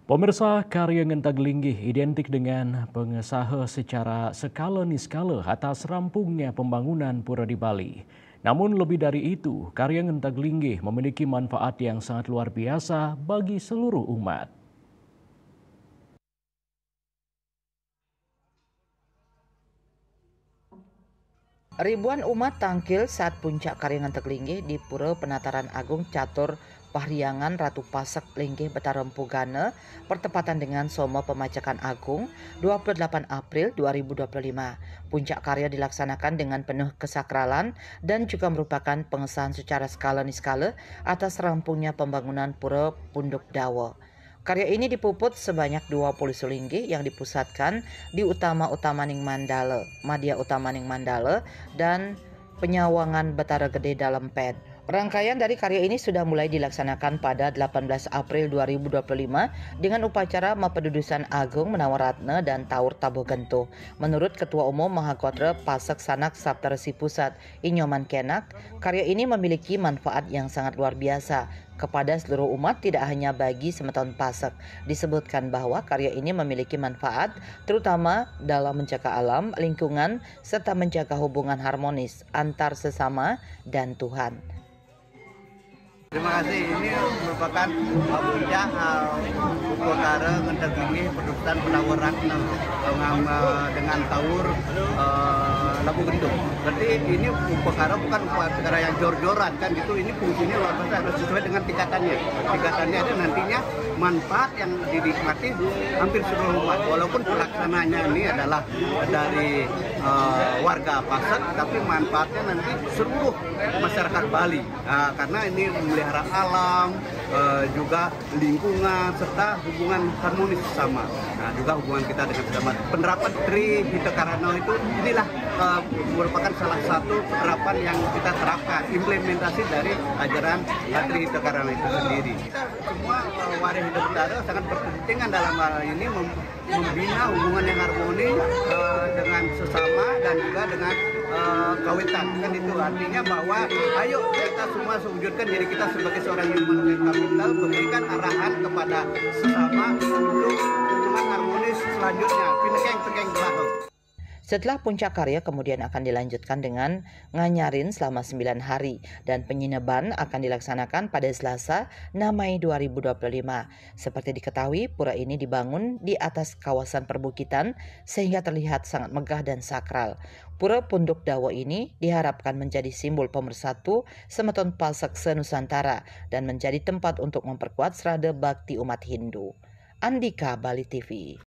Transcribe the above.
Pemirsa, karya Ngentaglinggih identik dengan pengesaha secara skala niskala atas rampungnya pembangunan pura di Bali. Namun lebih dari itu, karya Ngentaglinggih memiliki manfaat yang sangat luar biasa bagi seluruh umat. Ribuan umat tangkil saat puncak karya Ngentaglinggih di Pura Penataran Agung Catur Pahriangan Ratu Pasek Linggih Betarempu Gane bertepatan dengan Soma Pemajakan Agung 28 April 2025. Puncak karya dilaksanakan dengan penuh kesakralan dan juga merupakan pengesahan secara skala niskala atas rampungnya pembangunan Pura Punduk Dawa. Karya ini dipuput sebanyak 20 sulinggih yang dipusatkan di Utamaning Mandala, Madya Utamaning Mandala, dan Penyawangan Betara Gede dalam Ped. Rangkaian dari karya ini sudah mulai dilaksanakan pada 18 April 2025 dengan upacara Mapedudusan Agung Menawaratna dan Taur Tabuh Gento. Menurut Ketua Umum Mahakotra Pasek Sanak Saptarsi Pusat Inyoman Kenak, karya ini memiliki manfaat yang sangat luar biasa kepada seluruh umat, tidak hanya bagi Semeton Pasek. Disebutkan bahwa karya ini memiliki manfaat terutama dalam menjaga alam, lingkungan, serta menjaga hubungan harmonis antar sesama dan Tuhan. Terima kasih. Ini merupakan puncak upacara Ngentaglinggih Pedusan Penawaran dengan Taur Labu Gendung. Berarti ini upacara bukan upacara yang jor-joran kan gitu. Ini fungsinya luar biasa, harus sesuai dengan tingkatannya. Tingkatannya itu nantinya manfaat yang dinikmati hampir seluruh umat. Walaupun pelaksananya ini adalah dari warga Pasek, tapi manfaatnya nanti seluruh masyarakat Bali. Karena ini memelihara alam, juga lingkungan, serta hubungan harmonis sama. Nah, juga hubungan kita dengan sesama. Penerapan Tri Hita Karana itu inilah merupakan salah satu penerapan yang kita terapkan, implementasi dari ajaran Tri Hita Karana itu sendiri. Kita semua waris hidup Betara sangat berkepentingan dalam hal ini membina hubungan yang harmonis dengan sesama dan juga dengan kawitan. Kan itu artinya bahwa ayo kita semua sewujudkan diri kita sebagai seorang human capital, memberikan arahan kepada sesama untuk hubungan harmonis selanjutnya. Pinekeng belakang. Setelah puncak karya kemudian akan dilanjutkan dengan nganyarin selama 9 hari dan penyineban akan dilaksanakan pada Selasa 6 Mei 2025. Seperti diketahui, pura ini dibangun di atas kawasan perbukitan sehingga terlihat sangat megah dan sakral. Pura Punduk Dawa ini diharapkan menjadi simbol pemersatu Semeton Pasek se-Nusantara dan menjadi tempat untuk memperkuat serada bakti umat Hindu. Andika, Bali TV.